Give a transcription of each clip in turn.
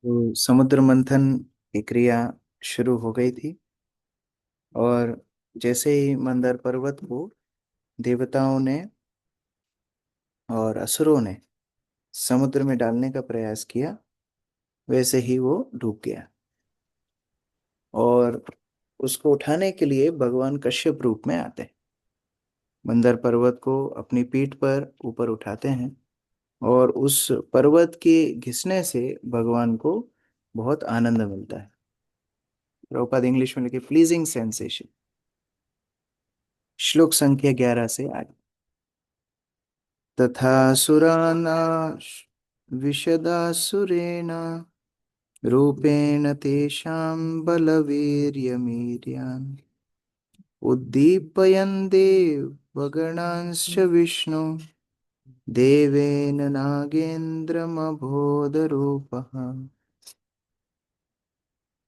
तो समुद्र मंथन की क्रिया शुरू हो गई थी। और जैसे ही मंदार पर्वत को देवताओं ने और असुरों ने समुद्र में डालने का प्रयास किया, वैसे ही वो डूब गया। और उसको उठाने के लिए भगवान कश्यप रूप में आते हैं, मंदार पर्वत को अपनी पीठ पर ऊपर उठाते हैं। और उस पर्वत के घिसने से भगवान को बहुत आनंद मिलता है। प्रभुपाद इंग्लिश में लिखे प्लीजिंग सेंसेशन। श्लोक संख्या 11 से आगे। तथा सुराना विशदासुरेण रूपेण तेषां बलवीर्यमीर्यान् उद्दीपयन् देवगणांश्च विष्णु देवेन नागेन्द्रमबोधरूपः।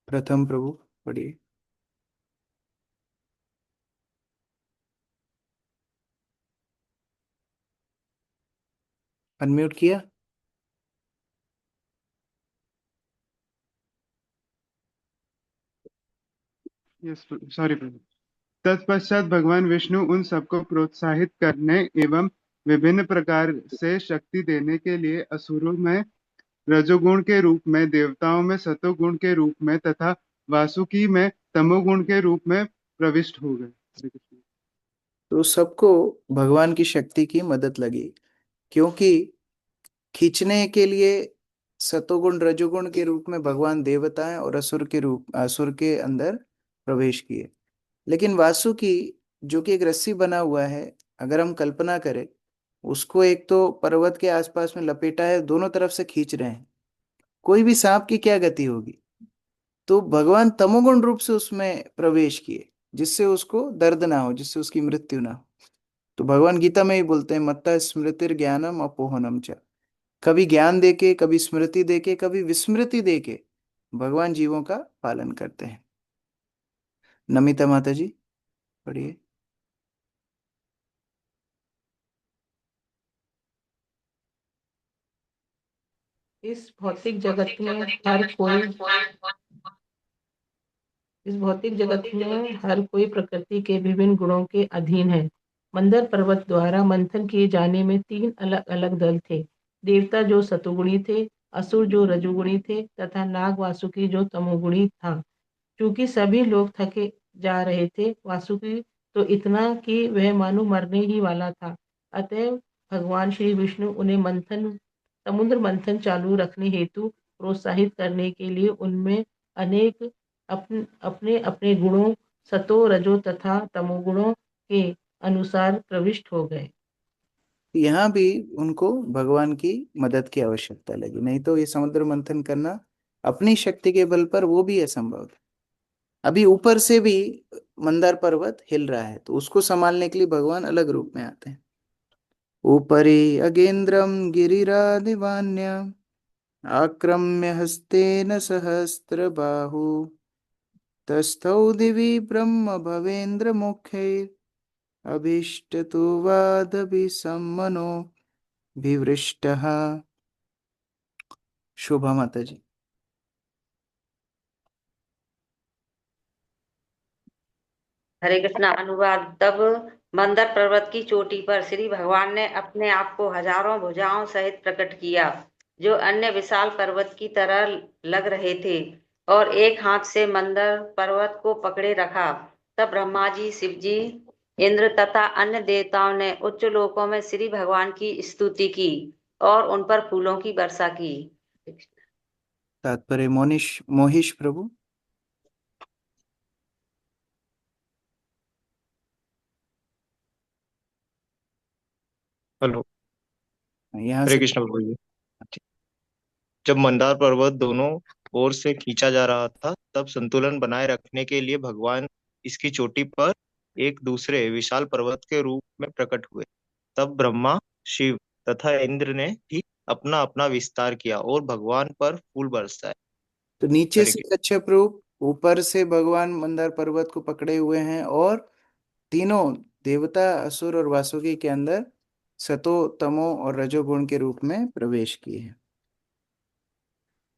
प्रथम प्रभु पढ़िए। अनम्यूट किया। यस, सॉरी प्रभु। तत्पश्चात भगवान विष्णु उन सबको प्रोत्साहित करने एवं विभिन्न प्रकार से शक्ति देने के लिए असुरों में रजोगुण के रूप में, देवताओं में सतोगुण के रूप में तथा वासुकी में तमोगुण के रूप में प्रविष्ट हो गए। हरे कृष्ण। तो सबको भगवान की शक्ति की मदद लगी, क्योंकि खींचने के लिए सतोगुण रजोगुण के रूप में भगवान देवताएं और असुर के अंदर प्रवेश किए। लेकिन वासुकी, जो कि एक रस्सी बना हुआ है, अगर हम कल्पना करें, उसको एक तो पर्वत के आसपास में लपेटा है, दोनों तरफ से खींच रहे हैं, कोई भी सांप की क्या गति होगी। तो भगवान तमोगुण रूप से उसमें प्रवेश किए, जिससे उसको दर्द ना हो, जिससे उसकी मृत्यु ना हो। तो भगवान गीता में ही बोलते हैं, मत्ता स्मृतिर ज्ञानम अपोहनम च। कभी ज्ञान देके, कभी स्मृति देके, कभी विस्मृति देके भगवान जीवों का पालन करते हैं। नमिता माता जी पढ़िए। इस भौतिक जगत में हर कोई इस भौतिक जगत में हर कोई प्रकृति के विभिन्न गुणों के अधीन है। मंदर पर्वत द्वारा मंथन किए जाने में 3 अलग अलग दल थे। देवता जो सतुगुणी थे, असुर जो रजोगुणी थे तथा नाग वासुकी जो तमोगुणी था। चूंकि सभी लोग थके जा रहे थे, वासुकी तो इतना कि वह मानो मरने ही वाला था। अतः भगवान श्री विष्णु उन्हें समुद्र मंथन चालू रखने हेतु प्रोत्साहित करने के लिए उनमें अनेक अपने अपने गुणों, सतो रजो तथा तमोगुणों के अनुसार प्रविष्ट हो गए। यहाँ भी उनको भगवान की मदद की आवश्यकता लगी, नहीं तो ये समुद्र मंथन करना अपनी शक्ति के बल पर वो भी असंभव था। अभी ऊपर से भी मंदार पर्वत हिल रहा है, तो उसको संभालने के लिए भगवान अलग रूप में आते हैं। ऊपरी अगेन्द्रम गिरिरादिवान्य आक्रम्य हस्तेन सहस्त्रबाहु तस्थौ दिवि ब्रह्म भवेन्द्र मुखैर् अभीष्टतु वादभिसम्मनो विवृष्टः। शोभा माता जी। हरे कृष्णा अनुवाद। तब मंदर पर्वत की चोटी पर श्री भगवान ने अपने आप को हजारों भुजाओं सहित प्रकट किया, जो अन्य विशाल पर्वत की तरह लग रहे थे, और एक हाथ से मंदर पर्वत को पकड़े रखा। तब ब्रह्मा जी, शिव जी, इंद्र तथा अन्य देवताओं ने उच्च लोकों में श्री भगवान की स्तुति की और उन पर फूलों की वर्षा की। तात्पर्य मोनिश मोहिश प्रभु। हेलो। यहाँ हरे से। कृष्ण प्रभु जी। जब मंदार पर्वत दोनों ओर से खींचा जा रहा था, तब संतुलन बनाए रखने के लिए भगवान इसकी चोटी पर एक दूसरे विशाल पर्वत के रूप में प्रकट हुए। तब ब्रह्मा, शिव तथा इंद्र ने भी अपना अपना विस्तार किया और भगवान पर फूल बरसाए। तो नीचे हरे से कृष्ण। कच्छप रूप, ऊपर से भगवान मंदार पर्वत को पकड़े हुए हैं, और तीनों देवता, असुर और वासुकी के अंदर सतो तमो और रजोगुण के रूप में प्रवेश किए हैं।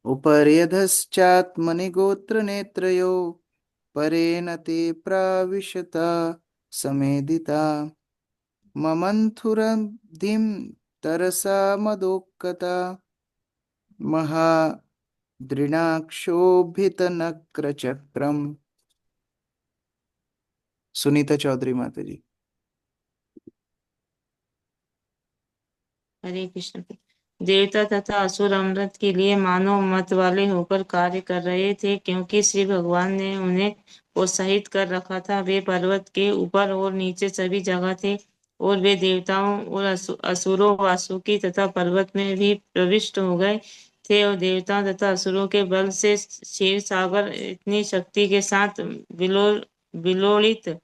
उपर्यधश्चात्मनि गोत्रनेत्रयो परेण ते प्राविशता समेदिता ममन्थुरधिं तरसा मदोक्कता महादृणाक्षोभितनक्रचक्रम। सुनीता चौधरी माता जी। हरे कृष्ण। देवता तथा असुर अमृत के लिए मानव मत वाले होकर कार्य कर रहे थे, क्योंकि श्री भगवान ने उन्हें प्रोत्साहित कर रखा था। वे पर्वत के ऊपर और नीचे सभी जगह थे, और वे देवताओं और असुरों, वासुकी तथा पर्वत में भी प्रविष्ट हो गए थे, और देवताओं तथा असुरों के बल से क्षीर सागर इतनी शक्ति के साथ विलोड़ित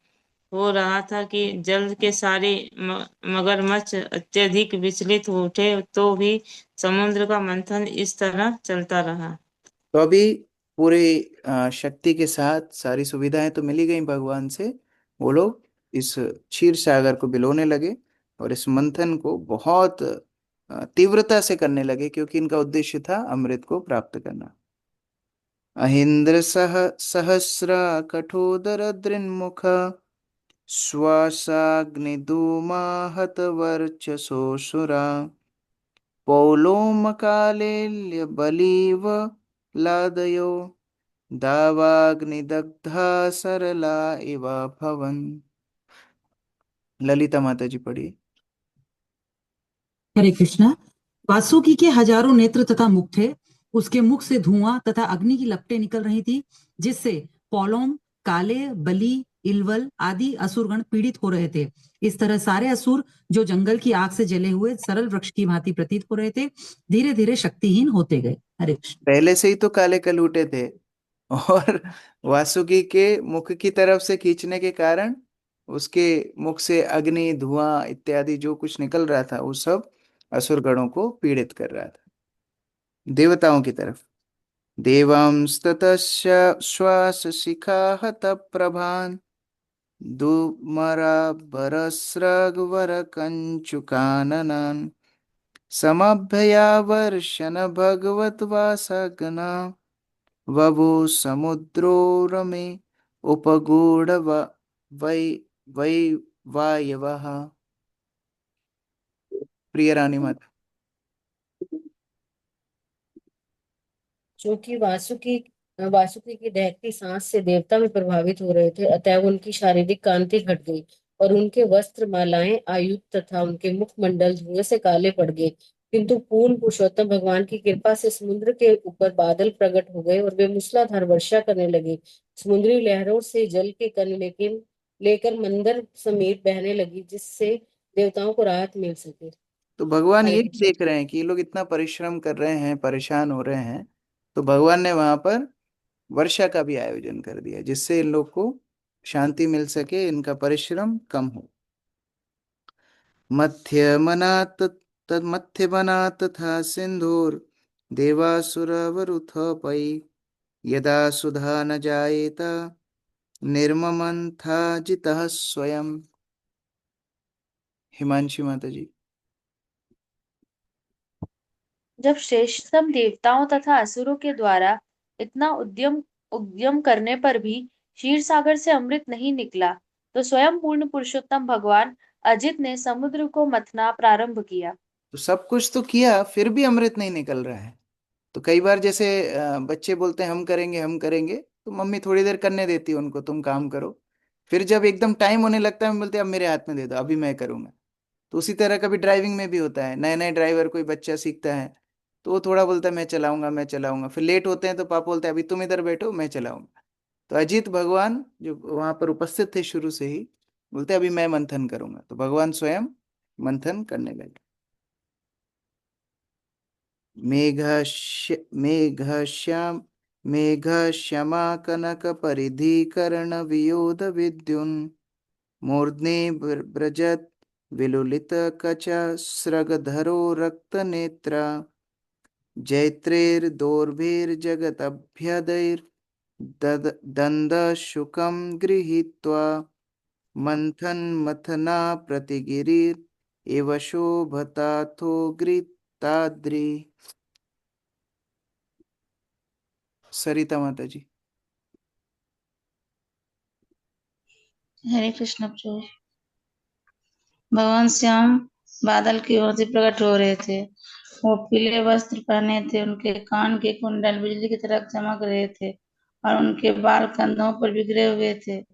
हो रहा था कि जल के सारे मगरमच्छ अत्यधिक विचलित हो उठे, तो भी समुद्र का मंथन इस तरह चलता रहा। तो अभी पूरे शक्ति के साथ सारी सुविधाएं तो मिली गई भगवान से। वो लोग इस क्षीर सागर को बिलोने लगे और इस मंथन को बहुत तीव्रता से करने लगे, क्योंकि इनका उद्देश्य था अमृत को प्राप्त करना। अहिंद्र सहस्र कठोदर दृन्मुख श्वासाग्निधूमाहत वर्चसोऽसुरा पौलोमकालेल्य बलीव लादयो दावाग्निदग्धा सरला इव भवन। ललिता माता जी पढ़िए। हरे कृष्णा। वासुकी के हजारों नेत्र तथा मुख थे। उसके मुख से धुआं तथा अग्नि की लपटें निकल रही थी, जिससे पौलोम, काले, बलि, इलवल आदि असुरगण पीड़ित हो रहे थे। इस तरह सारे असुर, जो जंगल की आग से जले हुए सरल वृक्ष की भांति प्रतीत हो रहे थे, धीरे धीरे शक्तिहीन होते गए। हरे कृष्ण। पहले से ही तो काले कलूटे थे, और वासुकी के मुख की तरफ से खींचने के कारण उसके मुख से अग्नि, धुआं इत्यादि जो कुछ निकल रहा था, वो सब असुरगणों को पीड़ित कर रहा था। देवताओं की तरफ देवांस्ततश्च श्वास शिखा हत प्रभान दुमराभरस्रग्वर कंचुकाननान् समभ्ययावर्षन् भगवत वासगना वभो समुद्रो रमे उपगूढ़ वै वै वायवः। प्रिय रानी माता। क्योंकि वासुकी की दहकती सांस से देवता भी प्रभावित हो रहे थे, अतएव उनकी शारीरिक कांति घट गई और उनके वस्त्र, मालाएं, आयुध तथा उनके मुखमंडल धुएं से काले पड़ गए। किंतु पूर्ण पुरुषोत्तम भगवान की कृपा से समुद्र के ऊपर बादल प्रकट हो गए और वे मूसलाधार वर्षा करने लगे। समुद्री लहरों से जल के कण लेकर मंदिर समीप बहने लगी, जिससे देवताओं को राहत मिल सके। तो भगवान हरे ये कृष्ण। देख रहे हैं कि ये लोग इतना परिश्रम कर रहे हैं, परेशान हो रहे हैं, तो भगवान ने वहां पर वर्षा का भी आयोजन कर दिया, जिससे इन लोग को शांति मिल सके, इनका परिश्रम कम हो। मध्यमनात् तन्मध्यमनात् तथा सिंधुर देवासुरवरुथ पै यदा सुधा न जायेत निर्ममन था जितः स्वयं। हिमांशी माता जी। जब श्रेष्ठतम देवताओं तथा असुरों के द्वारा इतना उद्यम करने पर भी क्षीर सागर से अमृत नहीं निकला, तो स्वयं पूर्ण पुरुषोत्तम भगवान अजित ने समुद्र को मथना प्रारंभ किया। तो सब कुछ तो किया, फिर भी अमृत नहीं निकल रहा है। तो कई बार जैसे बच्चे बोलते हैं हम करेंगे हम करेंगे, तो मम्मी थोड़ी देर करने देती है उनको, तुम काम करो। फिर जब एकदम टाइम होने लगता है, हम बोलते हैं अब मेरे हाथ में दे दो, अभी मैं करूंगा। तो उसी तरह कभी ड्राइविंग में भी होता है, नए नए ड्राइवर कोई बच्चा सीखता है, तो वो थोड़ा बोलता है मैं चलाऊंगा मैं चलाऊंगा, फिर लेट होते हैं तो पापा बोलते हैं अभी तुम इधर बैठो मैं चलाऊंगा। तो अजीत भगवान जो वहां पर उपस्थित थे शुरू से ही, बोलते हैं अभी मैं मंथन करूंगा, तो भगवान स्वयं मंथन करने लगे। मेघश्याम मेघश्यामा कनक परिधीकरण वियोध विद्युन् मूर्ध्नि व्रजत विलुलित कचा स्रगधरो रक्तनेत्रा दंद शुकम गृहीत्वा मंथन मथना प्रतिगिरिर एव शोभताथो गृताद्रि। सरिता माता जी। हरे कृष्ण प्रभु। भगवान श्याम बादल की ओर से प्रकट हो रहे थे। वो पीले वस्त्र पहने थे, उनके कान के कुंडल बिजली की तरह चमक रहे थे और उनके बाल कंधों पर बिखरे हुए थे।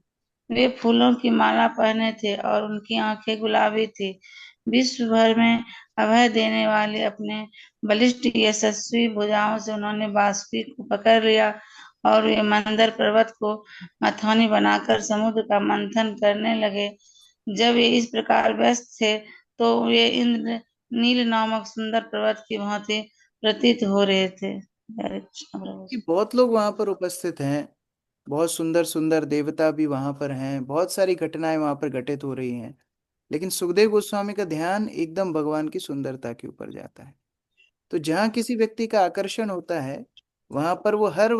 वे फूलों की माला पहने थे और उनकी आंखें गुलाबी थी। विश्व भर में अभय देने वाले अपने बलिष्ठ यशस्वी भुजाओं से उन्होंने बांसुरी को पकड़ लिया और वे मंदर पर्वत को मथौनी बनाकर समुद्र का मंथन करने लगे। जब ये इस प्रकार व्यस्त थे तो वे इंद्र नील नामक सुंदर पर्वत की भांति प्रतीत हो रहे थे। हरे कृष्ण प्रभु। कि बहुत लोग वहां पर उपस्थित हैं, बहुत सुंदर सुंदर देवता भी वहां पर हैं, बहुत सारी घटनाएं वहां पर घटित हो रही हैं, लेकिन सुखदेव गोस्वामी का ध्यान एकदम भगवान की सुंदरता के ऊपर जाता है। तो जहाँ किसी व्यक्ति का आकर्षण होता है, वहां पर वो हर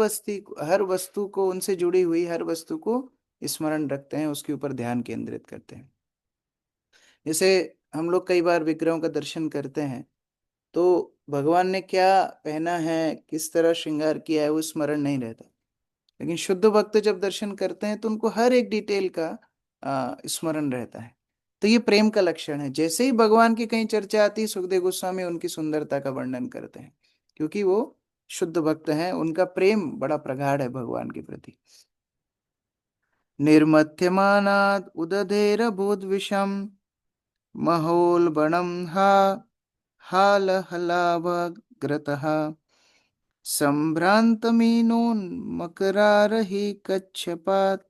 वस्तु को, उनसे जुड़ी हुई हर वस्तु को स्मरण रखते हैं, उसके ऊपर ध्यान केंद्रित करते हैं। जैसे हम लोग कई बार विग्रहों का दर्शन करते हैं, तो भगवान ने क्या पहना है, किस तरह श्रृंगार किया है, वो स्मरण नहीं रहता। लेकिन शुद्ध भक्त जब दर्शन करते हैं तो उनको हर एक डिटेल का स्मरण रहता है। तो ये प्रेम का लक्षण है। जैसे ही भगवान की कहीं चर्चा आती है, सुखदेव गोस्वामी उनकी सुंदरता का वर्णन करते हैं, क्योंकि वो शुद्ध भक्त हैं, उनका प्रेम बड़ा प्रगाढ़ है भगवान के प्रति। निर्मथ्यमानात् उदधेर बोध विषम महोल्बणं हालहलावग्रतः सम्भ्रान्तमीनोन्मकरारहि कच्छपात्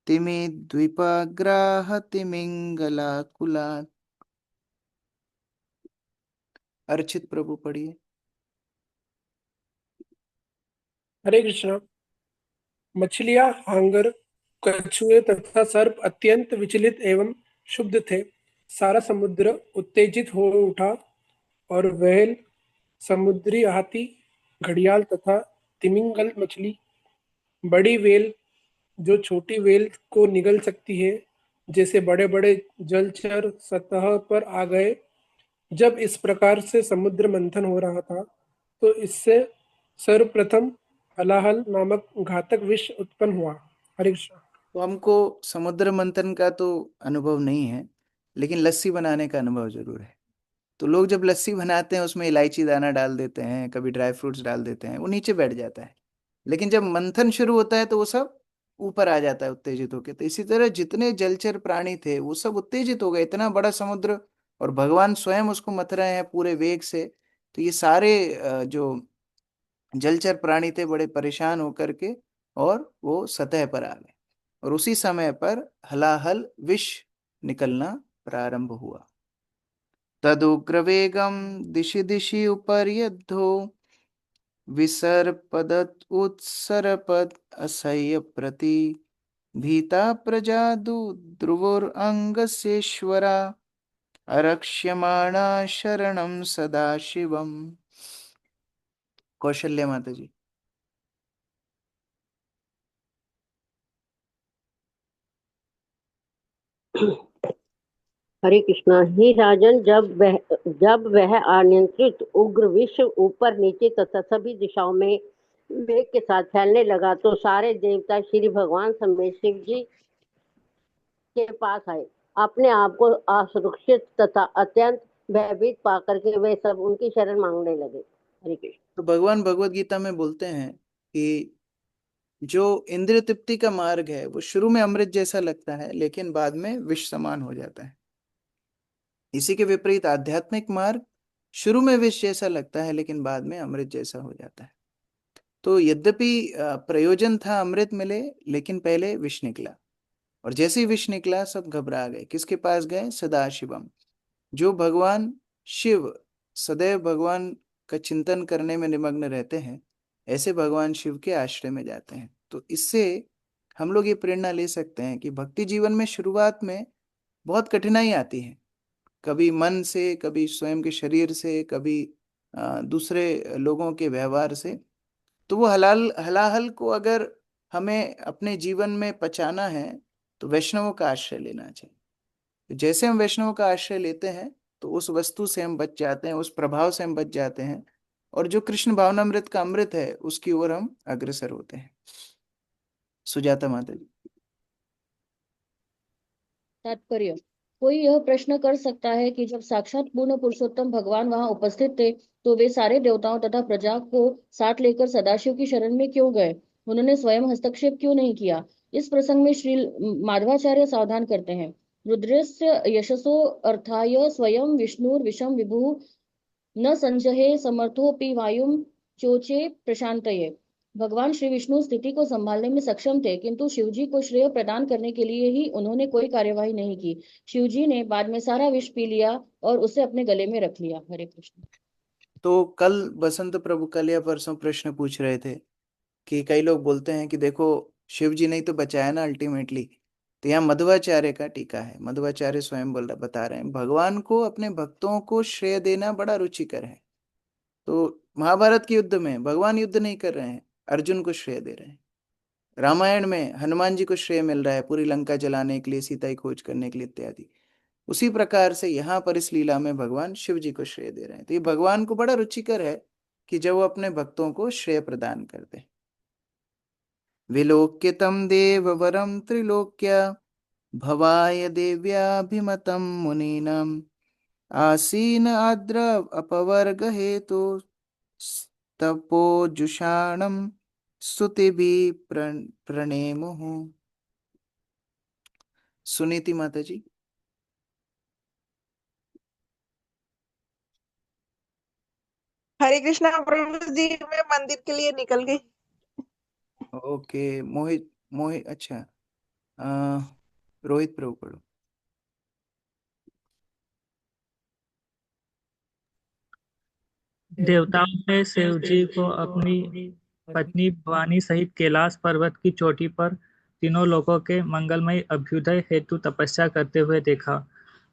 तिमे द्वीपाग्राह तिमिंगलाकुलात्। अर्चित प्रभु पढ़िए। हरे कृष्णा। मछलियां, हांगर, कछुए तथा सर्प अत्यंत विचलित एवं क्षुब्ध थे। सारा समुद्र उत्तेजित हो उठा और व्हेल, समुद्री हाथी, घड़ियाल तथा तिमिंगल मछली, बड़ी व्हेल जो छोटी व्हेल को निगल सकती है, जैसे बड़े बड़े जलचर सतह पर आ गए। जब इस प्रकार से समुद्र मंथन हो रहा था तो इससे सर्वप्रथम हलाहल नामक घातक विष उत्पन्न हुआ। हरे कृष्ण। तो हमको समुद्र मंथन का तो अनुभव नहीं है, लेकिन लस्सी बनाने का अनुभव जरूर है। तो लोग जब लस्सी बनाते हैं, उसमें इलायची दाना डाल देते हैं, कभी ड्राई फ्रूट्स डाल देते हैं, वो नीचे बैठ जाता है। लेकिन जब मंथन शुरू होता है तो वो सब ऊपर आ जाता है उत्तेजित होकर। तो इसी तरह जितने जलचर प्राणी थे वो सब उत्तेजित हो गए, इतना बड़ा समुद्र, और भगवान स्वयं उसको मथ रहे हैं पूरे वेग से। तो ये सारे जो जलचर प्राणी थे बड़े परेशान होकर के, और वो सतह पर आ गए, और उसी समय पर हलाहल विष निकलना प्रारंभ हुआ। तदुग्रवेगं दिशि दिशि उपर्यद्धो विसर्पदत् उत्सर्पद असह्य प्रति भीता प्रजा ध्रुवोरंगसेश्वरा अरक्ष्यमाणा शरणं सदा शिवम। कौशल्य माता जी। हरे कृष्णा। हे राजन, जब वह अनियंत्रित उग्र विष ऊपर नीचे तथा सभी दिशाओं में वेग के साथ फैलने लगा तो सारे देवता श्री भगवान समेत शिव जी के पास आए। अपने आप को असुरक्षित तथा अत्यंत भयभीत पाकर के वे सब उनकी शरण मांगने लगे। हरे कृष्ण। तो भगवान भगवत गीता में बोलते हैं कि जो इंद्रिय तृप्ति का मार्ग है वो शुरू में अमृत जैसा लगता है, लेकिन बाद में विष समान हो जाता है। इसी के विपरीत आध्यात्मिक मार्ग शुरू में विष जैसा लगता है, लेकिन बाद में अमृत जैसा हो जाता है। तो यद्यपि प्रयोजन था अमृत मिले, लेकिन पहले विष निकला, और जैसे ही विष निकला सब घबरा गए। किसके पास गए? सदाशिवम। जो भगवान शिव सदैव भगवान का चिंतन करने में निमग्न रहते हैं, ऐसे भगवान शिव के आश्रय में जाते हैं। तो इससे हम लोग ये प्रेरणा ले सकते हैं कि भक्ति जीवन में शुरुआत में बहुत कठिनाई आती है, कभी मन से, कभी स्वयं के शरीर से, कभी दूसरे लोगों के व्यवहार से। तो वो हलाहल को अगर हमें अपने जीवन में पचाना है तो वैष्णवों का आश्रय लेना चाहिए। तो जैसे हम वैष्णवों का आश्रय लेते हैं तो उस वस्तु से हम बच जाते हैं, उस प्रभाव से हम बच जाते हैं, और जो कृष्ण भावनामृत का अमृत है उसकी ओर हम अग्रसर होते हैं। सुजाता माता जी। तात्पर्य। कोई यह प्रश्न कर सकता है कि जब साक्षात पूर्ण पुरुषोत्तम भगवान वहां उपस्थित थे तो वे सारे देवताओं तथा प्रजा को साथ लेकर सदाशिव की शरण में क्यों गए? उन्होंने स्वयं हस्तक्षेप क्यों नहीं किया? इस प्रसंग में श्री माधवाचार्य सावधान करते हैं। रुद्रस्य यशसो अर्थाय स्वयं विष्णुर विषम विभु न संजहे समर्थोपि वायुम चोचे प्रशांतये। भगवान श्री विष्णु स्थिति को संभालने में सक्षम थे, किंतु शिवजी को श्रेय प्रदान करने के लिए ही उन्होंने कोई कार्यवाही नहीं की। शिवजी ने बाद में सारा विष पी लिया और उसे अपने गले में रख लिया। हरे कृष्ण। तो कल बसंत प्रभु कल या परसों प्रश्न पूछ रहे थे कि कई लोग बोलते हैं कि देखो शिव जी ने तो बचाया ना अल्टीमेटली। तो यहाँ मध्वाचार्य का टीका है। मध्वाचार्य स्वयं बता रहे हैं भगवान को अपने भक्तों को श्रेय देना बड़ा रुचिकर है। तो महाभारत के युद्ध में भगवान युद्ध नहीं कर रहे हैं, अर्जुन को श्रेय दे रहे हैं। रामायण में हनुमान जी को श्रेय मिल रहा है पूरी लंका जलाने के लिए, सीता की खोज करने के लिए इत्यादि। उसी प्रकार से यहाँ पर इस लीला में भगवान शिव जी को श्रेय दे रहे हैं। तो ये भगवान को बड़ा रुचिकर है कि जब वो अपने भक्तों को श्रेय प्रदान करते हैं। विलोक्यतम देव वरम त्रिलोक्या भवाय देव्याभिमतम मुनीनाम आसीन आद्र अपवर्ग हेतु तपोजुषाणम स्तुतिभि प्रणेमुः। सुनीति माता जी। हरे कृष्णा प्रभु जी, मैं मंदिर के लिए निकल गई। ओके मोहित मोहित अच्छा रोहित प्रभु पढ़ो। देवताओं ने शिव जी को अपनी पत्नी भवानी सहित कैलाश पर्वत की चोटी पर तीनों लोगों के मंगलमय अभ्युदय हेतु तपस्या करते हुए देखा।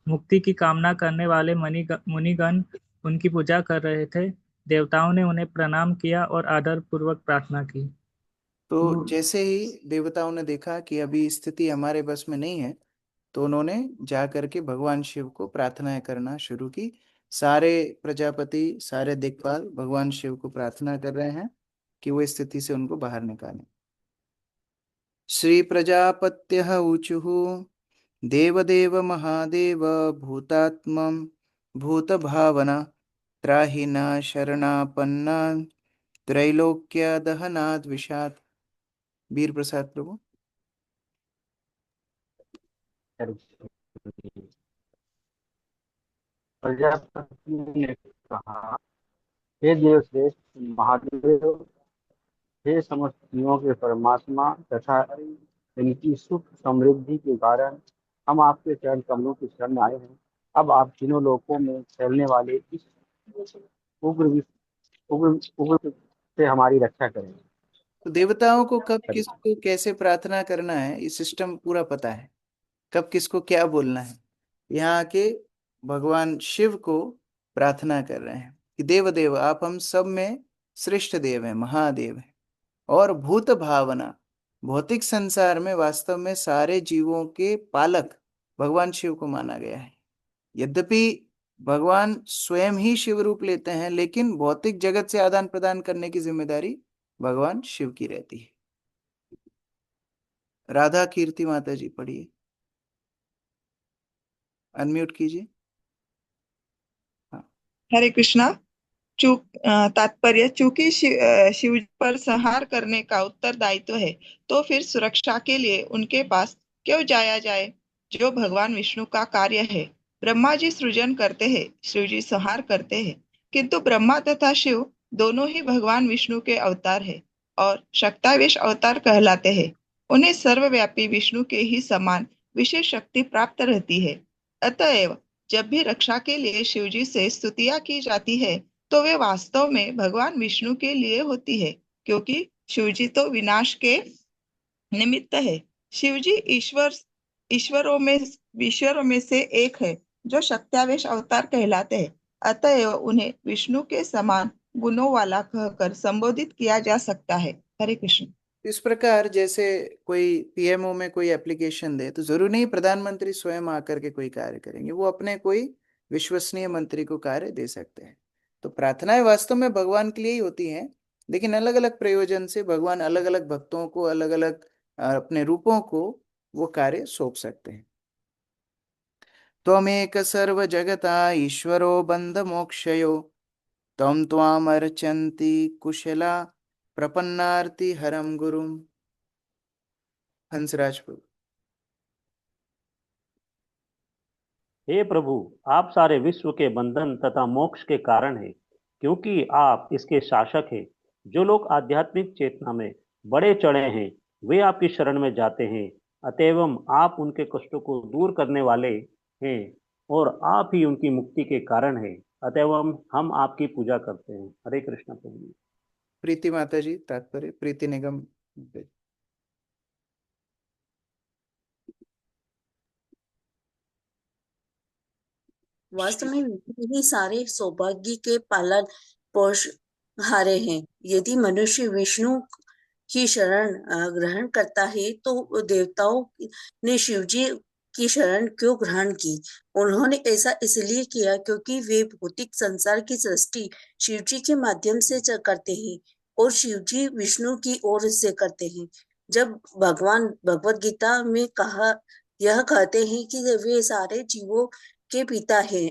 मुक्ति की कामना करने वाले मुनिगण उनकी पूजा कर रहे थे। देवताओं ने उन्हें प्रणाम किया और आदर पूर्वक प्रार्थना की। तो जैसे ही देवताओं ने देखा कि अभी स्थिति हमारे बस में नहीं है, तो उन्होंने जा करके भगवान शिव को प्रार्थनाएं करना शुरू की। सारे प्रजापति, सारे दिक्पाल भगवान शिव को प्रार्थना कर रहे हैं कि वो स्थिति से उनको बाहर निकालें। श्री प्रजापत्यः ऊचुः देवदेव महादेव भूतात्मं भूतभावना त्राहि न शरणापन्ना त्रैलोक्य दहनाद विषाद। वीर प्रसाद प्रभु। प्रजापति ने कहा, हे देवश्रेष्ठ महादेव, हे समस्त जीवों के परमात्मा तथा इनकी सुख समृद्धि के कारण हम आपके चरण कमलों की शरण में आए हैं। अब आप तीनों लोकों में फैलने वाले इस उग्र उग्र से हमारी रक्षा करें। तो देवताओं को कब किसको कैसे प्रार्थना करना है ये सिस्टम पूरा पता है, कब किसको क्या बोलना है। यहाँ के भगवान शिव को प्रार्थना कर रहे हैं कि देव देव आप हम सब में श्रेष्ठ देव हैं, महादेव हैं। और भूत भावना, भौतिक संसार में वास्तव में सारे जीवों के पालक भगवान शिव को माना गया है। यद्यपि भगवान स्वयं ही शिव रूप लेते हैं, लेकिन भौतिक जगत से आदान प्रदान करने की जिम्मेदारी भगवान शिव की रहती है। राधा कीर्ति माता जी पढ़िए, अनम्यूट कीजिए। हरे कृष्णा। तात्पर्य, चूंकि शिव पर संहार करने का उत्तरदायित्व है, तो फिर सुरक्षा के लिए उनके पास क्यों जाया जाए, जो भगवान विष्णु का कार्य है। ब्रह्मा जी सृजन करते हैं, शिव जी संहार करते हैं, किंतु ब्रह्मा तथा शिव दोनों ही भगवान विष्णु के अवतार है और शक्तावेश अवतार कहलाते हैं। उन्हें सर्वव्यापी विष्णु के ही समान विशेष शक्ति प्राप्त रहती है। अतएव जब भी रक्षा के लिए शिवजी से स्तुतियां की जाती है, तो वे वास्तव में भगवान विष्णु के लिए होती है, क्योंकि शिवजी तो विनाश के निमित्त है। शिवजी ईश्वरों में से एक है, जो शक्त्यावेश अवतार कहलाते हैं। अतएव उन्हें विष्णु के समान गुणों वाला कहकर संबोधित किया जा सकता है। हरे कृष्ण। इस प्रकार जैसे कोई पीएमओ में कोई एप्लीकेशन दे, तो जरूरी नहीं प्रधानमंत्री स्वयं आकर के कोई कार्य करेंगे, वो अपने कोई विश्वसनीय मंत्री को कार्य दे सकते हैं। तो प्रार्थनाएं वास्तव में भगवान के लिए ही होती हैं, लेकिन अलग अलग प्रयोजन से भगवान अलग अलग भक्तों को अलग अलग अपने रूपों को वो कार्य सौंप सकते हैं। त्वमेक सर्व जगता ईश्वरो बंध मोक्षयो तम त्वाम अर्चन्ति कुशला प्रपन्नार्ति हरम गुरुम। हंसराज प्रभु। हे प्रभु, आप सारे विश्व के बंधन तथा मोक्ष के कारण हैं, क्योंकि आप इसके शासक हैं। जो लोग आध्यात्मिक चेतना में बड़े चढ़े हैं, वे आपकी शरण में जाते हैं, अतएव आप उनके कष्टों को दूर करने वाले हैं और आप ही उनकी मुक्ति के कारण हैं। अतएव हम आपकी पूजा करते हैं। हरे कृष्ण प्रभु जी। प्रीति माता जी तात्पर्य प्रीति निगम। वास्तव में ही सारे सौभाग्य के पालन पोषहारे हैं। यदि मनुष्य विष्णु की शरण ग्रहण करता है तो देवताओं ने शिव जी की शरण क्यों ग्रहण की? उन्होंने ऐसा इसलिए किया क्योंकि वे भौतिक संसार की सृष्टि शिव जी के माध्यम से करते हैं और शिव जी विष्णु की ओर से करते हैं। जब भगवान भगवत गीता में यह कहते हैं कि वे सारे जीवों के पिता हैं,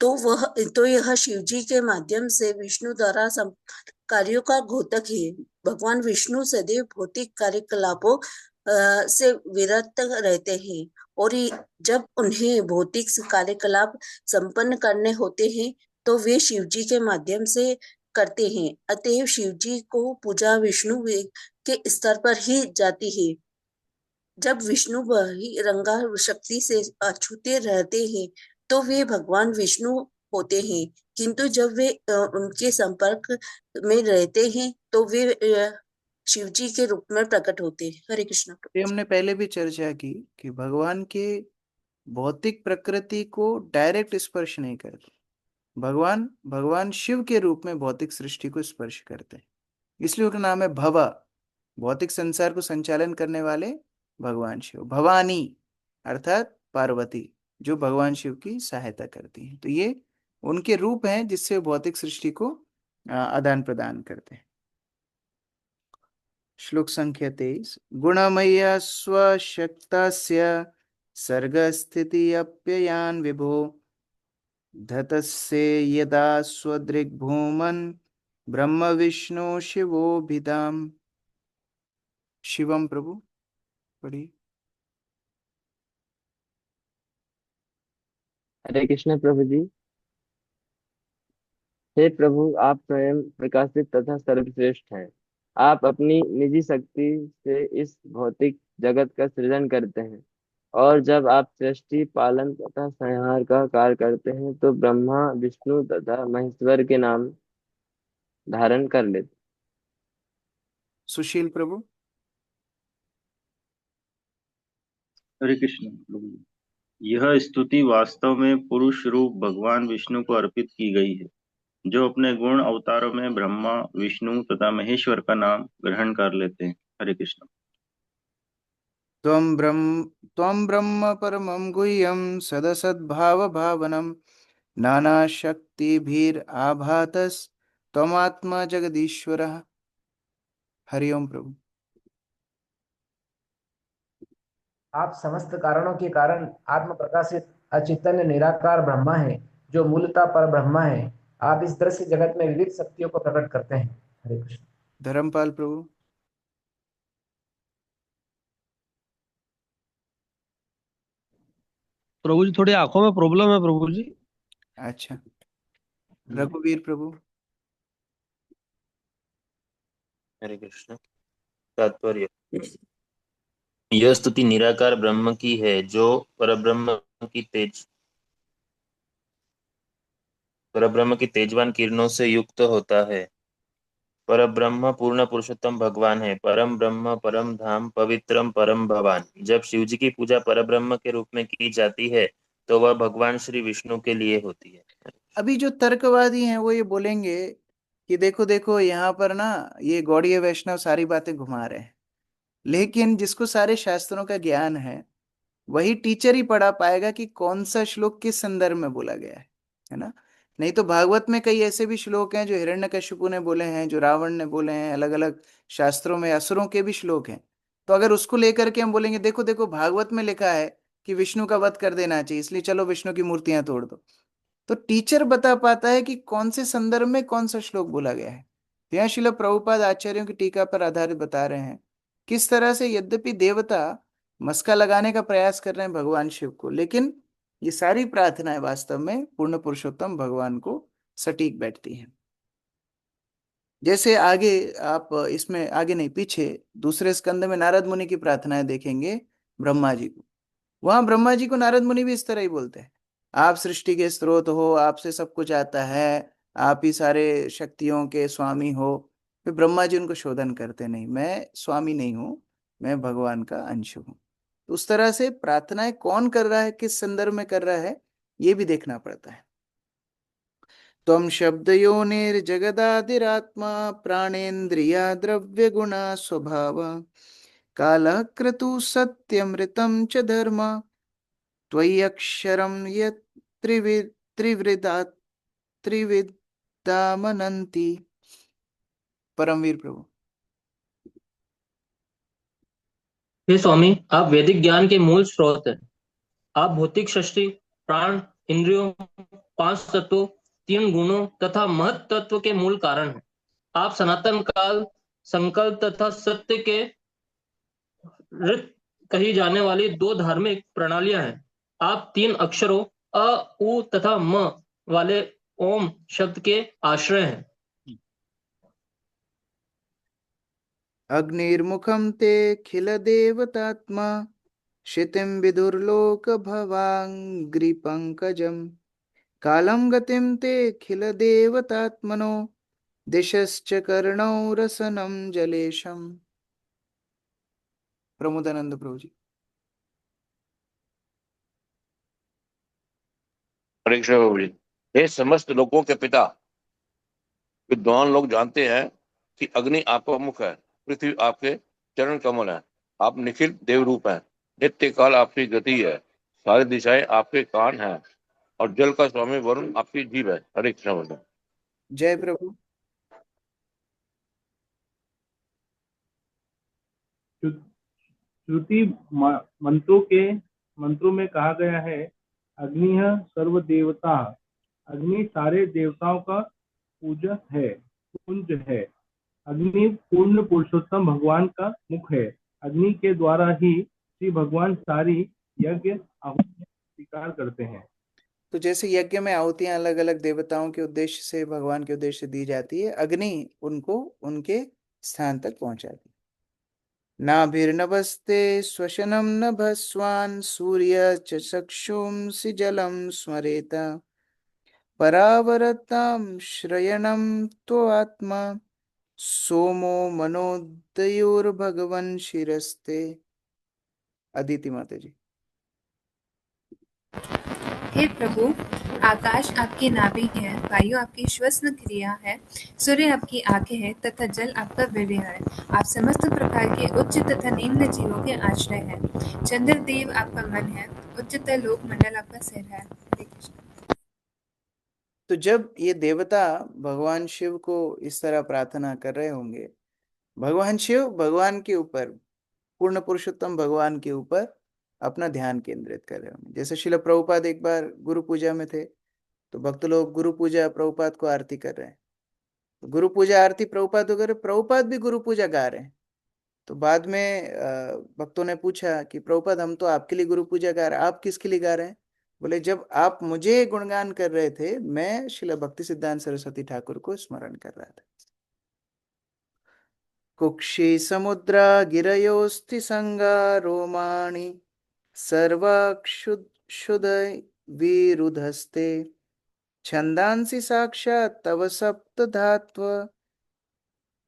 तो यह शिव जी के माध्यम से विष्णु द्वारा कार्यों का घोतक है। भगवान विष्णु सदैव भौतिक कार्यकलापों से विरत रहते हैं और जब उन्हें भौतिक कार्यकलाप संपन्न करने होते हैं तो वे शिव जी के माध्यम से करते हैं। अतएव शिव जी को पूजा विष्णु के स्तर पर ही जाती है। जब विष्णु बहिरंगा शक्ति से अछूते रहते हैं तो वे भगवान विष्णु होते हैं, किंतु जब वे उनके संपर्क में रहते हैं तो वे शिव जी के रूप में प्रकट होते हैं। हरे कृष्ण। हमने पहले भी चर्चा की कि भगवान के भौतिक प्रकृति को डायरेक्ट स्पर्श नहीं करते। भगवान शिव के रूप में भौतिक सृष्टि को स्पर्श करते हैं, इसलिए उनका नाम है भवा। भौतिक संसार को संचालन करने वाले भगवान शिव। भवानी अर्थात पार्वती, जो भगवान शिव की सहायता करती है। तो ये उनके रूप हैं जिससे भौतिक सृष्टि को आदान प्रदान करते हैं। श्लोक संख्या 23। गुणमय्या स्वशक्तस्य सर्गस्थिति अप्ययान विभो धतस्य यदा स्वदृग्भूमन् ब्रह्म विष्णु शिवोभिधाम। शिवम प्रभु पढ़िए। हरे कृष्ण प्रभु जी। हे प्रभु, आप स्वयं प्रकाशित तथा सर्वश्रेष्ठ हैं। आप अपनी निजी शक्ति से इस भौतिक जगत का सृजन करते हैं और जब आप सृष्टि पालन तथा संहार का कार्य करते हैं तो ब्रह्मा विष्णु तथा महेश्वर के नाम धारण कर लेते। सुशील प्रभु। हरे कृष्ण प्रभु जी। यह स्तुति वास्तव में पुरुष रूप भगवान विष्णु को अर्पित की गई है, जो अपने गुण अवतारों में ब्रह्मा विष्णु तथा महेश्वर का नाम ग्रहण कर लेते हैं। हरे कृष्ण। त्वं ब्रह्म परमं गुह्यं सदसद्भाव भावनम नाना शक्तिभिर आभातस त्वमात्मा जगदीश्वरः। हरिओम प्रभु। आप समस्त कारणों के कारण आत्म प्रकाशित अचैतन्य निराकार ब्रह्मा है, जो मूलतः पर ब्रह्मा है। आप इस दृश्य जगत में विविध शक्तियों को प्रकट करते हैं। हरे कृष्ण। धर्मपाल प्रभु। प्रभु जी थोड़ी आंखों में प्रॉब्लम है प्रभु जी। अच्छा। रघुवीर प्रभु। हरे कृष्ण। तात्पर्य। यह स्तुति निराकार ब्रह्म की है, जो परब्रह्म की तेजवान किरणों से युक्त होता है। परब्रह्म पूर्ण पुरुषोत्तम भगवान है। परम ब्रह्म परम धाम पवित्रम परम भवान। जब शिव जी की पूजा परब्रह्म के रूप में की जाती है तो वह भगवान श्री विष्णु के लिए होती है। अभी जो तर्कवादी हैं वो ये बोलेंगे कि देखो देखो यहाँ पर ना ये गौड़ीय वैष्णव सारी बातें घुमा रहे हैं, लेकिन जिसको सारे शास्त्रों का ज्ञान है वही टीचर ही पढ़ा पाएगा कि कौन सा श्लोक किस संदर्भ में बोला गया है ना। नहीं तो भागवत में कई ऐसे भी श्लोक हैं जो हिरण्यकशिपु ने बोले हैं, जो रावण ने बोले हैं, अलग अलग शास्त्रों में असुरों के भी श्लोक हैं। तो अगर उसको लेकर के हम बोलेंगे देखो देखो भागवत में लिखा है कि विष्णु का वध कर देना चाहिए, इसलिए चलो विष्णु की मूर्तियां तोड़ दो, तो टीचर बता पाता है कि कौन से संदर्भ में कौन सा श्लोक बोला गया है। तो यहाँ श्रील प्रभुपाद आचार्यों की टीका पर आधारित बता रहे हैं किस तरह से यद्यपि देवता मस्का लगाने का प्रयास कर रहे हैं भगवान शिव को, लेकिन ये सारी प्रार्थनाएं वास्तव में पूर्ण पुरुषोत्तम भगवान को सटीक बैठती हैं। जैसे आगे आप इसमें, आगे नहीं पीछे दूसरे स्कंद में नारद मुनि की प्रार्थनाएं देखेंगे ब्रह्मा जी को। वहां ब्रह्मा जी को नारद मुनि भी इस तरह ही बोलते हैं, आप सृष्टि के स्रोत हो, आपसे सब कुछ आता है, आप ही सारे शक्तियों के स्वामी हो। फिर ब्रह्मा जी उनको शोधन करते, नहीं मैं स्वामी नहीं हूं, मैं भगवान का अंश हूं। तो उस तरह से प्रार्थनाएं कौन कर रहा है, किस संदर्भ में कर रहा है, ये भी देखना पड़ता है। त्वं शब्दयोनिर्जगदादिरात्मा प्राणेन्द्रिया द्रव्य गुणा स्वभाव कालः क्रतु सत्यमृतं च धर्म त्वय्यक्षरं यत् त्रिविद्यामनन्ति। परमवीर प्रभु। हे स्वामी, आप वैदिक ज्ञान के मूल स्रोत हैं। आप भौतिक सृष्टि, प्राण, इंद्रियों, 5 तत्वों, 3 गुणों तथा महत तत्व के मूल कारण हैं। आप सनातन काल, संकल्प तथा सत्य के ऋत कही जाने वाली 2 धार्मिक प्रणालियां हैं। आप 3 अक्षरों अ, उ तथा म वाले ओम शब्द के आश्रय हैं। अग्निर्मुखं ते खिल देवतात्मा क्षितिं विदुर्लोक भवाङ्घ्रिपङ्कजम् कालं गतिं ते खिल देवतात्मनो दिशश्च कर्णौ रसनं जलेशम्। प्रमोदानंद प्रभु जी। हरे कृष्ण प्रभु जी। हे समस्त लोगों के पिता, विद्वान लोग जानते हैं कि अग्नि आपका मुख है, पृथ्वी आपके चरण कमल है, आप निखिल देव रूप हैं, नित्य काल आपकी गति है, सारी दिशाएं आपके कान हैं, और जल का स्वामी वरुण आपकी जीभ है। हरे कृष्ण प्रभु। जय प्रभु। श्रुति मंत्रों में कहा गया है, अग्नि सर्व देवता, अग्नि सारे देवताओं का पूजक है, पुंज है। अग्नि पूर्ण पुरुषोत्तम भगवान का मुख है। अग्नि के द्वारा ही श्री भगवान सारी यज्ञ आहुतियां स्वीकार करते हैं। तो जैसे यज्ञ में आहुतियां अलग अलग देवताओं के उद्देश्य से, भगवान के उद्देश्य से दी जाती है, अग्नि उनको उनके स्थान तक पहुंचाती। नाभिर्नभस्ते श्वसनं नभस्वान् सूर्य च चक्षुंसि जलं स्मरेत परावरतां श्रयणं त्वात्मा सोमो मनोदयोर्भगवन् शिरस्ते। अदिति माता जी। हे प्रभु, आकाश आपकी नाभि है, वायु आपकी श्वसन क्रिया है, सूर्य आपकी आंखें हैं तथा जल आपका वीर्य है। आप समस्त प्रकार के उच्च तथा निम्न जीवों के आश्रय हैं। चंद्रदेव आपका मन है, उच्चतर लोक मंडल आपका सिर है। हरे कृष्ण। तो जब ये देवता भगवान शिव को इस तरह प्रार्थना कर रहे होंगे, भगवान शिव भगवान के ऊपर, पूर्ण पुरुषोत्तम भगवान के ऊपर अपना ध्यान केंद्रित कर रहे होंगे। जैसे श्रील प्रभुपाद एक बार गुरु पूजा में थे, तो भक्त लोग गुरु पूजा प्रभुपाद को आरती कर रहे हैं, तो गुरु पूजा आरती प्रभुपाद को कर रहे, प्रभुपाद भी गुरु पूजा गा रहे हैं। तो बाद में भक्तों ने पूछा कि प्रभुपाद हम तो आपके लिए गुरु पूजा गा रहे हैं, आप किसके लिए गा रहे हैं? बोले जब आप मुझे गुणगान कर रहे थे, मैं श्रील भक्ति सिद्धांत सरस्वती ठाकुर को स्मरण कर रहा था। कुक्षी समुद्रा गिरयोस्ति संगा रोमाणि सर्वाक्षुद विरुधस्ते छंदांसि साक्षात् तव सप्त धात्व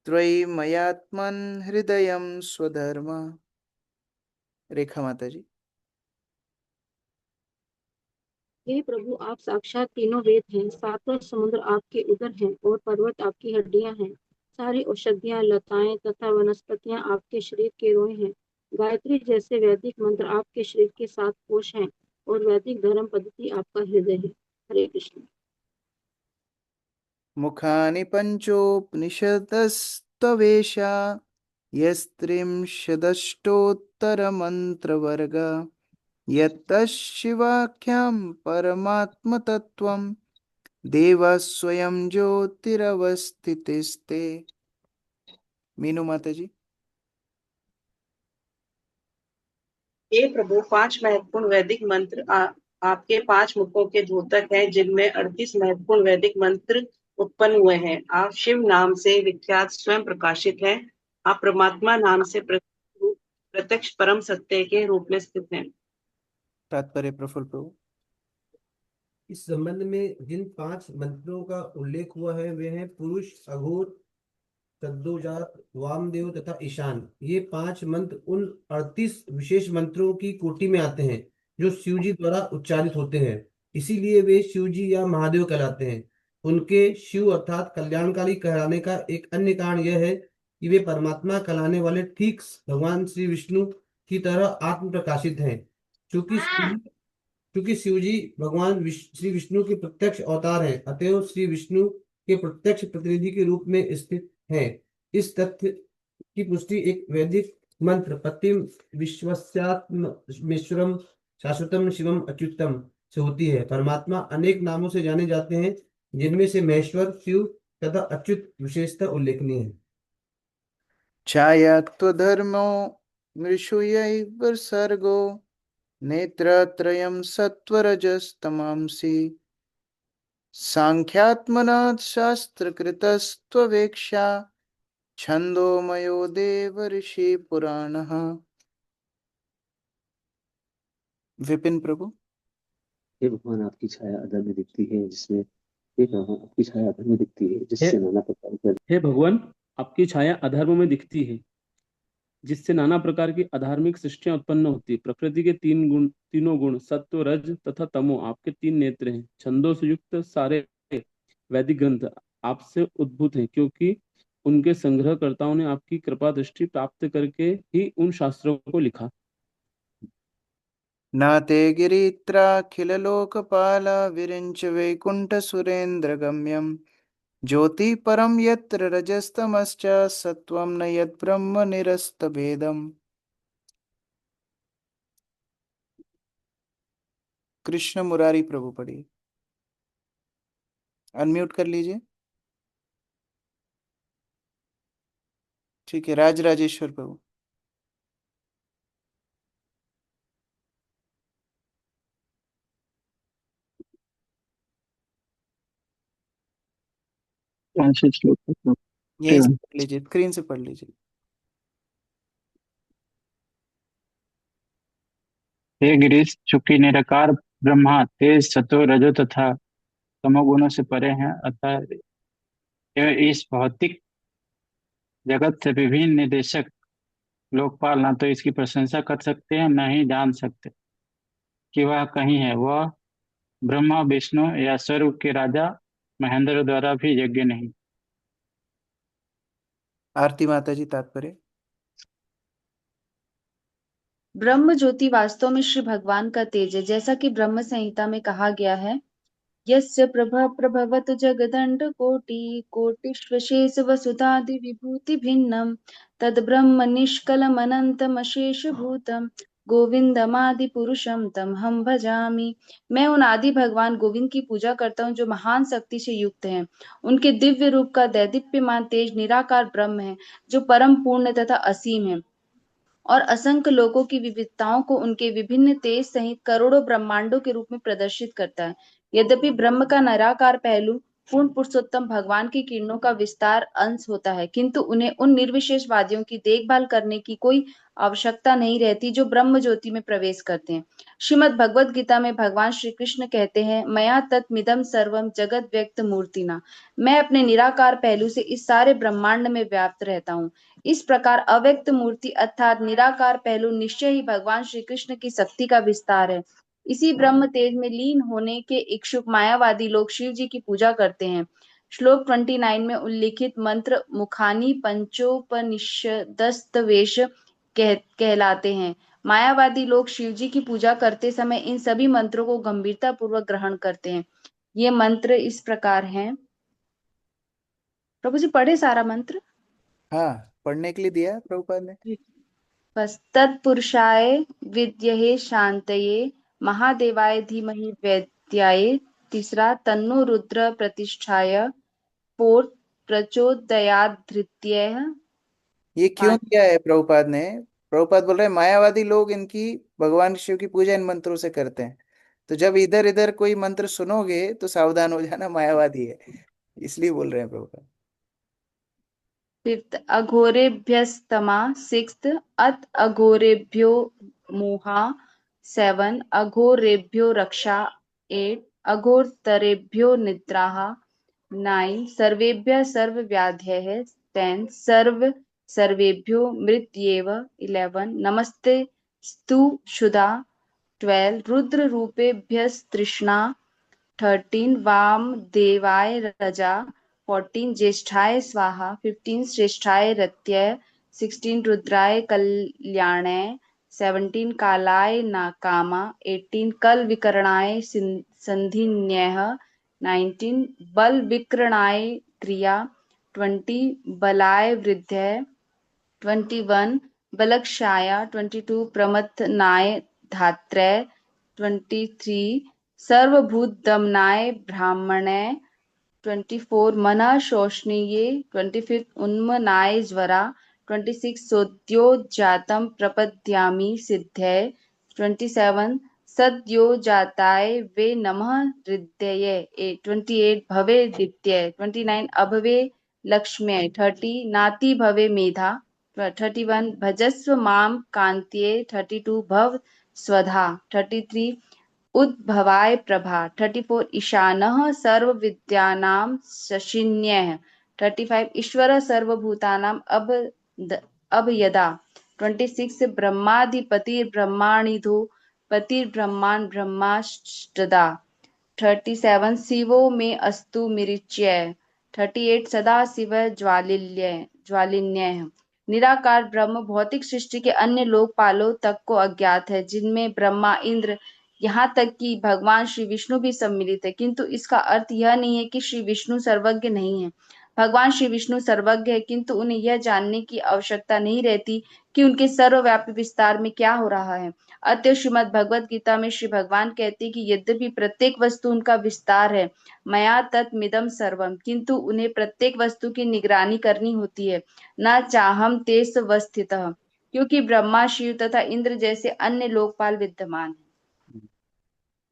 त्रयी मयात्मन हृदयम स्वधर्म। रेखा माता जी। हे प्रभु, आप साक्षात तीनों वेद हैं, सातों समुद्र आपके उदर हैं और पर्वत आपकी हड्डियां हैं। सारी औषधियां, लताएं तथा वनस्पतियां आपके शरीर के रोए हैं। गायत्री जैसे वैदिक मंत्र आपके शरीर के 7 कोश हैं और वैदिक धर्म पद्धति आपका हृदय है। हरे कृष्ण। मुखानि पञ्चोपनिषदस्तवेषा यस्त्रिंशदष्टोत्तरमन्त्रवर्ग यत्तशिवाख्यं परमात्मतत्त्वं देवः स्वयं ज्योतिरवस्थितिस्ते। मीनू माता जी। हे प्रभु, 5 महत्वपूर्ण वैदिक मंत्र आपके 5 मुखों के द्योतक हैं, जिनमें 38 महत्वपूर्ण वैदिक मंत्र उत्पन्न हुए हैं। आप शिव नाम से विख्यात स्वयं प्रकाशित हैं। आप परमात्मा नाम से प्रत्यक्ष परम सत्य के रूप में स्थित हैं। तात्पर्य प्रफुल्ल प्रभु। इस संबंध में जिन 5 मंत्रों का उल्लेख हुआ है वे हैं पुरुष, अघोर, तद्दोजात, वामदेव तथा ईशान। ये 5 मंत्र उन 38 विशेष मंत्रों की कोटि में आते हैं जो शिव जी द्वारा उच्चारित होते हैं, इसीलिए वे शिव जी या महादेव कहलाते हैं। उनके शिव अर्थात कल्याणकारी कहलाने का एक अन्य कारण यह है कि वे परमात्मा कहलाने वाले ठीक भगवान श्री विष्णु की तरह आत्म प्रकाशित हैं। क्योंकि शिव जी भगवान श्री विष्णु के प्रत्यक्ष अवतार हैं, अतएव श्री विष्णु के प्रत्यक्ष प्रतिनिधि के रूप में स्थित हैं। इस तथ्य की पुष्टि एक वैदिक मंत्र पतिम विश्वस्यात्मेश्वरम शाश्वतम शिवम अच्युतम से होती है। परमात्मा अनेक नामों से जाने जाते हैं, जिनमें से महेश्वर, शिव तथा अच्युत विशेषता उल्लेखनीय है। छायात्वधर्मो मृषुयैव सर्गो नेत्रत्रयं सत्वरजस्तमांसि सांख्यात्मना शास्त्रकृतस्त्ववेक्षा छंदोमयो देव ऋषि पुराणः। विपिन प्रभु। हे भगवान, आपकी छाया अधर में दिखती है जिसमें हे भगवान आपकी छाया अधर में दिखती है जिससे नाना प्रकार के हे भगवान, आपकी छाया अधर्म में दिखती है जिससे नाना प्रकार की अधार्मिक सृष्टियां उत्पन्न होती है। प्रकृति के तीनों गुण सत्व, रज तथा तमो आपके 3 नेत्र हैं। छंदों से युक्त सारे वैदिक ग्रंथ आपसे उद्भूत हैं, क्योंकि उनके संग्रहकर्ताओं ने आपकी कृपा दृष्टि प्राप्त करके ही उन शास्त्रों को लिखा। नाते गिरित्राखिललोकपाल विरिञ्च वैकुंठ सुरेन्द्र गम्यम ज्योति परम यत्र रजस्तमश्च सत्वं न यत् ब्रह्म निरस्तभेदम्। कृष्ण मुरारी प्रभु पढ़िए। अनम्यूट कर लीजिए। ठीक है, राजेश्वर प्रभु। कौन से श्लोक तक? यहीं से पढ़ लीजिए, स्क्रीन से पढ़ लीजिए। हे गिरीश, चूंकि निराकार ब्रह्मा तेज, सतो, रजो तथा तमोगुणों से परे हैं, अतः यह इस भौतिक जगत से विभिन्न निदेशक लोकपाल न तो इसकी प्रशंसा कर सकते हैं, न ही जान सकते कि वह कहीं है। वह ब्रह्मा, विष्णु या स्वर्ग के राजा महेंद्र द्वारा भी यज्ञ नहीं। आरती माता जी तात्पर्य। ब्रह्म ज्योति वास्तव में श्री भगवान का तेज है, जैसा कि ब्रह्म संहिता में कहा गया है, यस्य प्रभा प्रभवत जगदंड कोटि कोटिश्वशेष वसुधादि विभूति भिन्नम तद ब्रह्म निष्कलम अनंतम अशेष भूतम गोविंदमादि पुरुषम तम हम भजामि। मैं उन आदि भगवान गोविंद की पूजा करता हूँ जो महान शक्ति से युक्त हैं। उनके दिव्य रूप का दैदीप्यमान तेज निराकार ब्रह्म है, जो परम पूर्ण तथा असीम है और असंख्य लोगों की विविधताओं को उनके विभिन्न तेज सहित करोड़ों ब्रह्मांडों के रूप में प्रदर्शित करता है। यद्यपि ब्रह्म का निराकार पहलू पूर्ण पुरुषोत्तम भगवान की किरणों का विस्तार अंश होता है, किंतु उन्हें उन निर्विशेषवादियों की देखभाल करने की कोई आवश्यकता नहीं रहती जो ब्रह्म ज्योति में प्रवेश करते हैं। श्रीमद् भगवद गीता में भगवान श्री कृष्ण कहते हैं, मया तत्मिदं सर्वम जगत व्यक्त मूर्तिना। मैं अपने निराकार पहलू से इस सारे ब्रह्मांड में व्याप्त रहता हूँ। इस प्रकार अव्यक्त मूर्ति अर्थात निराकार पहलू निश्चय ही भगवान श्री कृष्ण की शक्ति का विस्तार है। इसी ब्रह्म तेज में लीन होने के इच्छुक मायावादी लोग शिव जी की पूजा करते हैं। श्लोक 29 में उल्लिखित मंत्र मुखानी पंचोपनिषदस्तवेश कहलाते हैं। मायावादी लोग शिव जी की पूजा करते समय इन सभी मंत्रों को गंभीरता पूर्वक ग्रहण करते हैं। ये मंत्र इस प्रकार हैं। प्रभु जी पढ़े सारा मंत्र? हाँ, पढ़ने के लिए दिया है प्रभुपाद ने। बस तत्पुरुषाय विद्महे शांतये महादेवाय धीमहि वेद्याय। तीसरा तन्नो रुद्र प्रतिष्ठाय। फोर्थ प्रचोदयात् धृत्यः। ये क्यों किया है प्रभुपाद ने? प्रभुपाद बोल रहे हैं मायावादी लोग इनकी भगवान शिव की पूजा इन मंत्रों से करते हैं, तो जब इधर इधर कोई मंत्र सुनोगे तो सावधान हो जाना, मायावादी है, इसलिए बोल रहे हैं प्रभुपाद। फिफ्थ अघोरेभ्यस्तमा। सिक्स्थ अत अघोरेभ्यो मोहा। 7 अघोरेभ्यो रक्षा। 8 अघोरतरेभ्यो निद्राः। 9 सर्वेभ्यः सर्वव्याधयः। 10 सर्वेभ्यो मृत्येव। 11 नमस्ते स्तु शुदा। 12 रुद्र रूपेभ्यस्तृष्णा। 13 वामदेवाय रजा। 14 ज्येष्ठाय स्वाहा। 15 श्रेष्ठाय रत्यय। 16 रुद्राय कल्याणाय। 17 कालाय नाकामा। 18 कल विकरणाय संधिन्यः। 19 बल विकरणाय क्रिया। 20 बलाय वृद्धय। 21 बलक्षाया। 22 प्रमथनाय धात्रय। 23 सर्वभूतदमनाय ब्राह्मणाय। 24 मनः शोषणीये। 25 उन्मनाय ज्वरा। 26 सद्योजातं प्रपद्यामि सिद्धये। 27 सद्योजाताय वे नमः हृदये। 28 भवे दित्ये। 29 अभवे लक्ष्म्यै। 30 नाति भवे मेधा। 31 भजस्व माम कान्त्यै। 32 भव स्वधा। 33 उद्भवाय प्रभा। 34 ईशानः सर्वविद्यानां शशिन्यः। 35 ईश्वरः सर्वभूतानां अभयदा। 26 ब्रह्माधिपतिर्ब्रह्माणिधो पतिर्ब्रह्मान् ब्रह्माष्टदा। 37 शिवो मे अस्तु मिरिच्य। 38 सदा शिव ज्वालिन्यः। निराकार ब्रह्म भौतिक सृष्टि के अन्य लोकपालों तक को अज्ञात है, जिनमें ब्रह्मा, इंद्र, यहाँ तक कि भगवान श्री विष्णु भी सम्मिलित है। किंतु इसका अर्थ यह नहीं है कि श्री विष्णु सर्वज्ञ नहीं है। भगवान श्री विष्णु सर्वज्ञ है, किंतु उन्हें यह जानने की आवश्यकता नहीं रहती कि उनके सर्वव्यापी विस्तार में क्या हो रहा है। अतः श्रीमद् भगवद गीता में श्री भगवान कहते हैं कि यद्यपि प्रत्येक वस्तु उनका विस्तार है, मया तत्मिदं सर्वम, किंतु उन्हें प्रत्येक वस्तु की निगरानी करनी होती है। न चाहम तेस वस्थितः, क्योंकि ब्रह्मा, शिव तथा इंद्र जैसे अन्य लोकपाल विद्यमान है।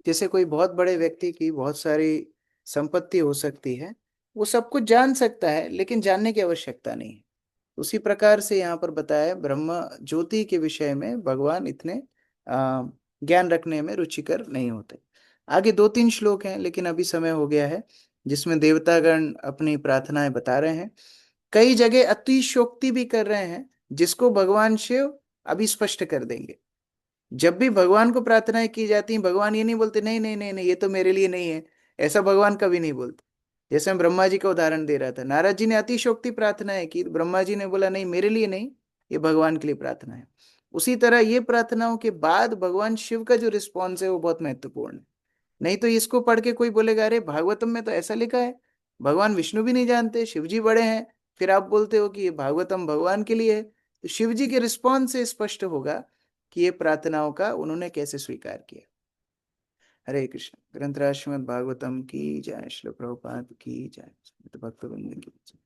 जैसे कोई बहुत बड़े व्यक्ति की बहुत सारी संपत्ति हो सकती है, वो सब कुछ जान सकता है, लेकिन जानने की आवश्यकता नहीं है। उसी प्रकार से यहाँ पर बताया ब्रह्म ज्योति के विषय में भगवान इतने ज्ञान रखने में रुचिकर नहीं होते। आगे 2-3 श्लोक हैं, लेकिन अभी समय हो गया है जिसमें देवतागण अपनी प्रार्थनाएं बता रहे हैं। कई जगह अतिशयोक्ति भी कर रहे हैं, जिसको भगवान शिव अभी स्पष्ट कर देंगे। जब भी भगवान को प्रार्थनाएं की जाती हैं, भगवान ये नहीं बोलते नहीं नहीं नहीं नहीं ये तो मेरे लिए नहीं है, ऐसा भगवान कभी नहीं बोलते। जैसे हम ब्रह्मा जी का उदाहरण दे रहा था, नारद जी ने अतिशयोक्ति प्रार्थनाएं की, ब्रह्मा जी ने बोला नहीं मेरे लिए नहीं, ये भगवान के लिए प्रार्थना है। उसी तरह ये प्रार्थनाओं के बाद भगवान शिव का जो रिस्पॉन्स है वो बहुत महत्वपूर्ण है। नहीं तो इसको पढ़ के कोई बोलेगा अरे भागवतम में तो ऐसा लिखा है, भगवान विष्णु भी नहीं जानते, शिव जी बड़े हैं, फिर आप बोलते हो कि ये भागवतम भगवान के लिए है। तो शिव जी के रिस्पॉन्स से स्पष्ट होगा कि ये प्रार्थनाओं का उन्होंने कैसे स्वीकार किया। हरे कृष्ण। ग्रंथराज श्रीमद् भागवतम की जय, श्रील प्रभुपाद की जय, भक्तवृंद की जय।